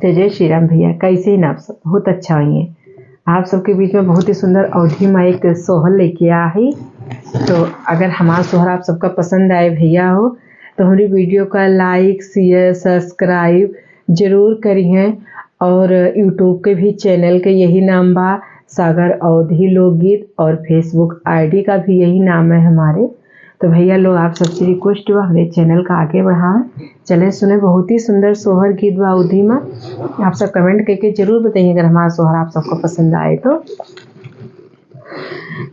तो जय श्री राम भैया, कैसे हैं आप सब? बहुत अच्छा हुई हैं आप सबके बीच में। बहुत ही सुंदर अवधि में एक सोहर लेके आ है। तो अगर हमारा सोहर आप सबका पसंद आए भैया हो तो हमारी वीडियो का लाइक शेयर सब्सक्राइब जरूर करिए। और यूट्यूब के भी चैनल के यही नाम बा, सागर अवधि लोकगीत, और फेसबुक आईडी का भी यही नाम है हमारे। तो भैया लोग आप सबसे रिक्वेस्ट बा हमारे चैनल का आगे बढ़ाएं, चले सुने। बहुत ही सुंदर सोहर गीत बा अवधि में। आप सब कमेंट करके जरूर बताइए अगर हमारा सोहर आप सबको पसंद आए तो।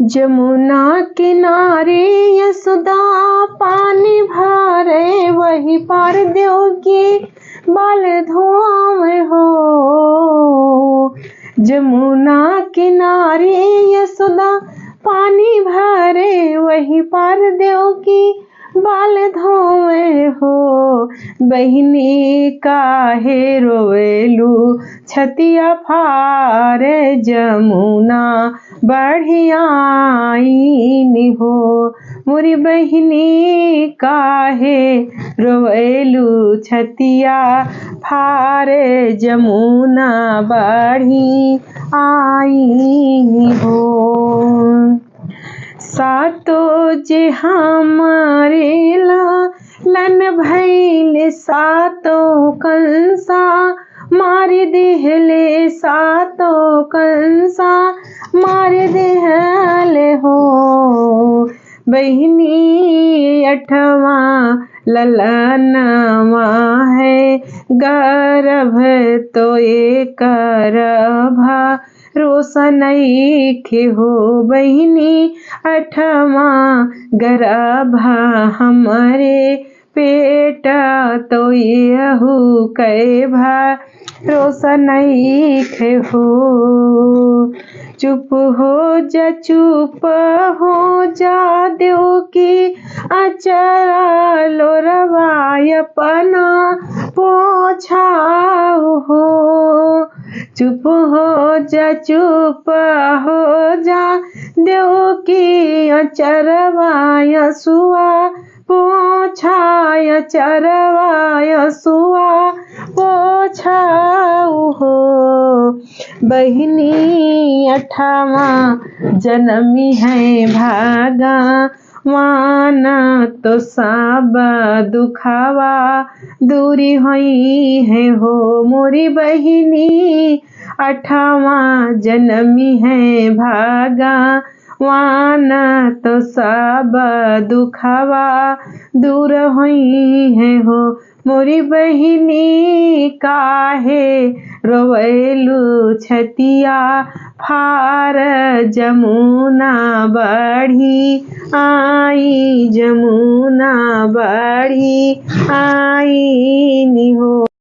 जमुना किनारे यशोदा पानी भरे, वही पार देवकी बाल धोआवे हो। जमुना किनारे यशोदा पानी भरे, वही पार देवकी बाल धोवे हो। बहिनी काहे रोवेलू छतिया फारे, जमुना बढ़ियाई हो। मोरी बहिनी काहे रोवेलू छतिया फारे, जमुना बढ़ी आई हो। सातो जे हमारे लन भैले, सातो कंसा मार देहले, सातो कंसा मार देहले हो। बहिनी अठवा ललनवा है, गर्भ तो एक रभा रोशनैखे हो। बहिनी अठवा गर्भा हमरे पेट, तो यहू कैभा रोशनैखे हो। चुप हो जा, चुप हो जा देवकी, अचरा लोरवाय अपना पोछाओ हो। चुप हो जा, चुप हो जा देवकी, अचरवाय सुआ पोछाय, चरवाय सुआ पोछाओ हो। बहिनी अठवा जन्मी है भागा, वाना तो सब दुखावा दूरी हुई है हो। मोरी बहिनी अठवा जन्मी है भागा, वाना तो सब दुखावा दूर हुई है हो। मोरी बहिनी काहे रोवेलू छतिया फार, जमुना बढ़ी आई, जमुना बढ़ी आई हो।